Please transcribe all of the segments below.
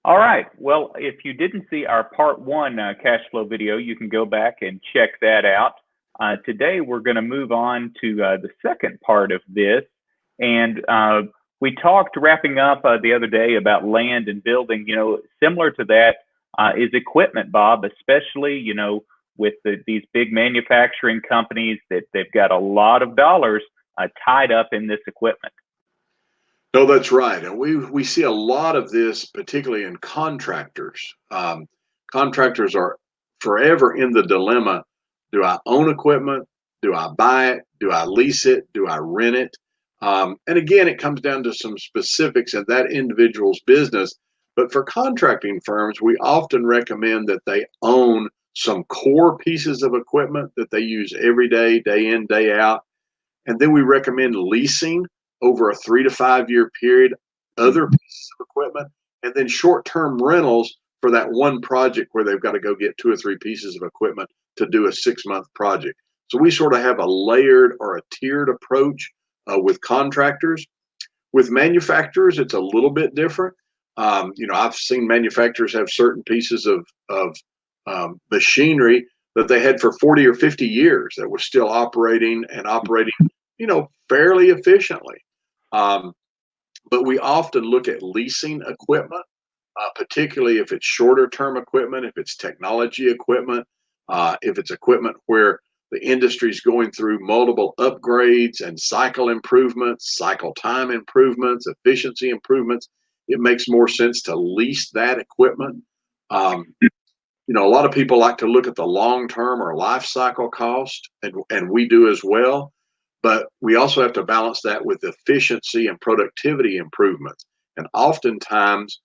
All right. Well, if you didn't see our part one cash flow video, you can go back and check that out. Today, we're going to move on to the second part of this. And we talked wrapping up the other day about land and building. Similar to that is equipment, Bob, especially, with these big manufacturing companies that they've got a lot of dollars tied up in this equipment. No, that's right. And we see a lot of this, particularly in contractors. Contractors are forever in the dilemma. Do I own equipment? Do I buy it? Do I lease it? Do I rent it? And again, it comes down to some specifics in that individual's business. But for contracting firms, we often recommend that they own some core pieces of equipment that they use every day in, day out. And then we recommend leasing over a 3 to 5 year period, other pieces of equipment, and then short-term rentals for that one project where they've got to go get 2 or 3 pieces of equipment to do a 6-month project. So we sort of have a layered or a tiered approach with contractors. With manufacturers, it's a little bit different. I've seen manufacturers have certain pieces of machinery that they had for 40 or 50 years that was still operating and operating, fairly efficiently. But we often look at leasing equipment, particularly if it's shorter term equipment, if it's technology equipment, if it's equipment where the industry is going through multiple upgrades and cycle improvements, cycle time improvements, efficiency improvements. It makes more sense to lease that equipment. A lot of people like to look at the long-term or life cycle cost, and we do as well. But we also have to balance that with efficiency and productivity improvements. And oftentimes,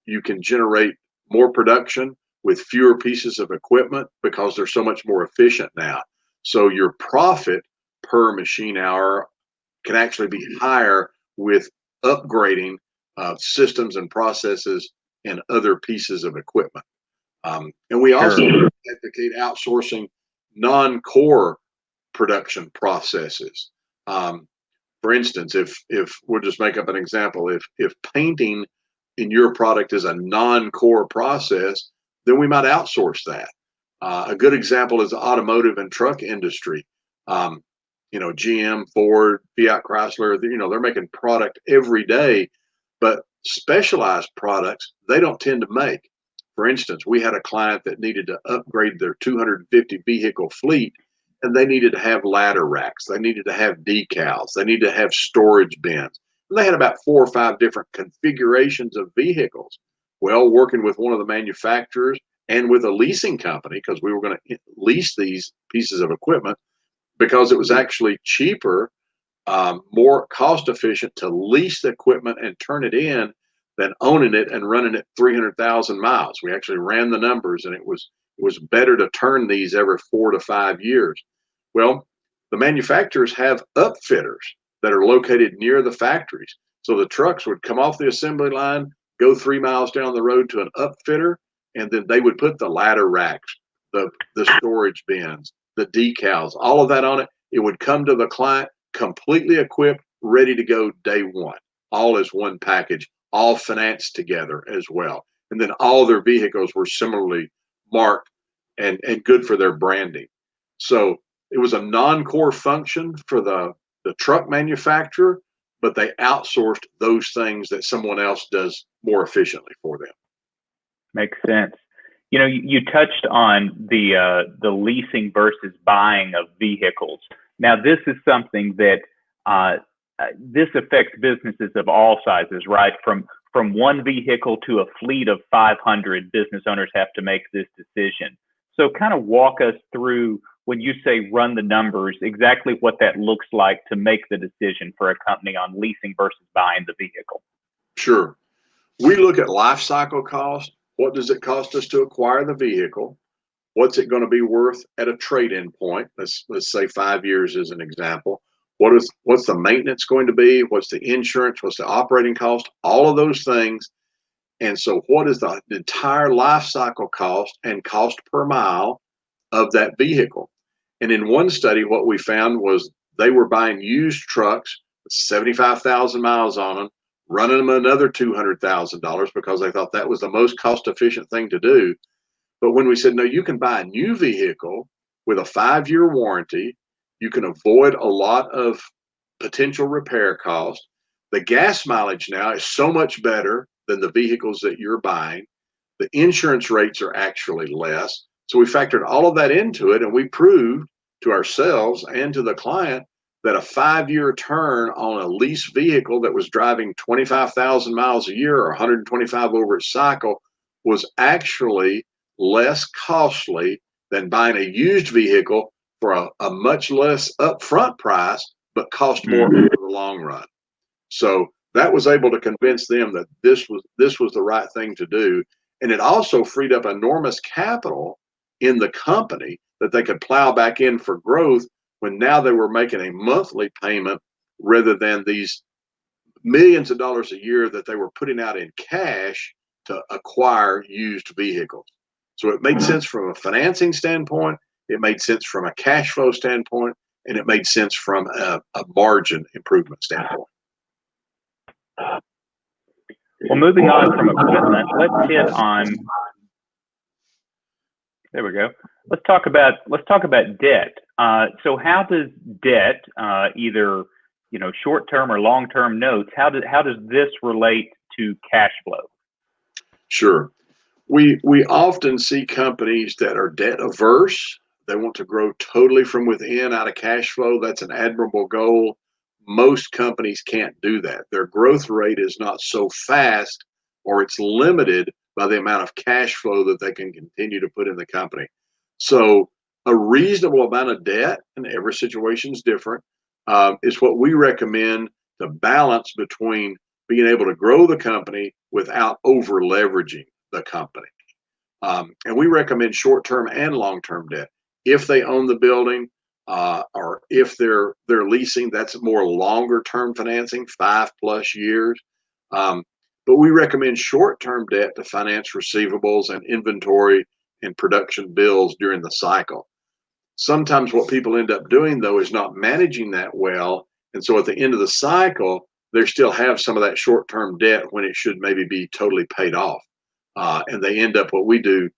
you can generate more production with fewer pieces of equipment because they're so much more efficient now. So your profit per machine hour can actually be higher with upgrading systems and processes and other pieces of equipment. And we also advocate outsourcing non-core production processes. For instance, if we'll just make up an example, if painting in your product is a non-core process, then we might outsource that. A good example is the automotive and truck industry. GM, Ford, Fiat Chrysler, they're making product every day, but specialized products they don't tend to make. For instance, we had a client that needed to upgrade their 250 vehicle fleet, and they needed to have ladder racks. They needed to have decals. They needed to have storage bins. And they had about 4 or 5 different configurations of vehicles. Well, working with one of the manufacturers and with a leasing company, because we were going to lease these pieces of equipment, because it was actually cheaper, more cost efficient to lease the equipment and turn it in than owning it and running it 300,000 miles. We actually ran the numbers, and it was better to turn these every 4 to 5 years. Well, the manufacturers have upfitters that are located near the factories. So the trucks would come off the assembly line, go 3 miles down the road to an upfitter, and then they would put the ladder racks, the storage bins, the decals, all of that on it. It would come to the client completely equipped, ready to go day one, all as one package, all financed together as well. And then all their vehicles were similarly marked and good for their branding. So it was a non-core function for the truck manufacturer, but they outsourced those things that someone else does more efficiently for them. Makes sense. You touched on the leasing versus buying of vehicles. Now, this is something that this affects businesses of all sizes, right? From one vehicle to a fleet of 500, business owners have to make this decision. So kind of walk us through, when you say run the numbers, exactly what that looks like to make the decision for a company on leasing versus buying the vehicle. Sure. We look at life cycle cost. What does it cost us to acquire the vehicle? What's it going to be worth at a trade-in point? Let's say 5 years as an example. What's the maintenance going to be? What's the insurance? What's the operating cost? All of those things. And so what is the entire life cycle cost and cost per mile of that vehicle? And in one study, what we found was they were buying used trucks with 75,000 miles on them running them another $200,000 because they thought that was the most cost efficient thing to do. But when we said, no, you can buy a new vehicle with a 5-year warranty, you can avoid a lot of potential repair costs. The gas mileage now is so much better than the vehicles that you're buying. The insurance rates are actually less. So we factored all of that into it, and we proved to ourselves and to the client that a 5-year turn on a lease vehicle that was driving 25,000 miles a year or 125 over its cycle was actually less costly than buying a used vehicle for a much less upfront price, but cost more over the long run. So that was able to convince them that this was the right thing to do. And it also freed up enormous capital in the company that they could plow back in for growth when now they were making a monthly payment rather than these millions of dollars a year that they were putting out in cash to acquire used vehicles. So it made sense from a financing standpoint, it made sense from a cash flow standpoint, and it made sense from a margin improvement standpoint. Well, moving on from equipment, let's hit on. There we go. Let's talk about debt. So how does debt, either short-term or long-term notes, how does this relate to cash flow? Sure. We often see companies that are debt averse. They want to grow totally from within out of cash flow. That's an admirable goal. Most companies can't do that. Their growth rate is not so fast, or it's limited by the amount of cash flow that they can continue to put in the company. So a reasonable amount of debt, and every situation is different, is what we recommend to balance between being able to grow the company without over leveraging the company. And we recommend short-term and long-term debt. If they own the building, or if they're leasing, that's more longer-term financing, 5+ years. But we recommend short-term debt to finance receivables and inventory and production bills during the cycle. Sometimes what people end up doing, though, is not managing that well. And so at the end of the cycle, they still have some of that short-term debt when it should maybe be totally paid off. And they end up what we call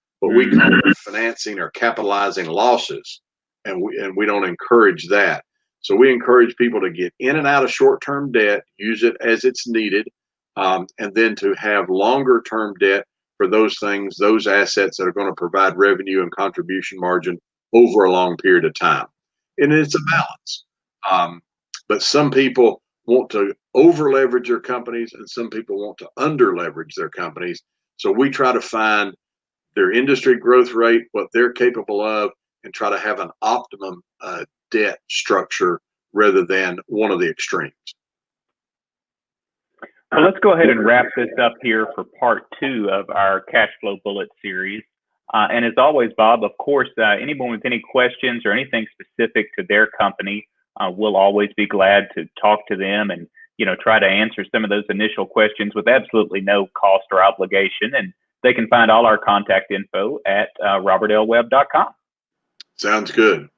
financing or capitalizing losses. And we don't encourage that. So we encourage people to get in and out of short-term debt, use it as it's needed, and then to have longer-term debt for those things, those assets that are going to provide revenue and contribution margin over a long period of time. And it's a balance. But some people want to over leverage their companies, and some people want to under leverage their companies. So we try to find their industry growth rate, what they're capable of, and try to have an optimum debt structure rather than one of the extremes. Well, let's go ahead and wrap this up here for part 2 of our cash flow bullet series. And as always, Bob, of course, anyone with any questions or anything specific to their company, we'll always be glad to talk to them and try to answer some of those initial questions with absolutely no cost or obligation. And they can find all our contact info at robertlwebb.com. Sounds good.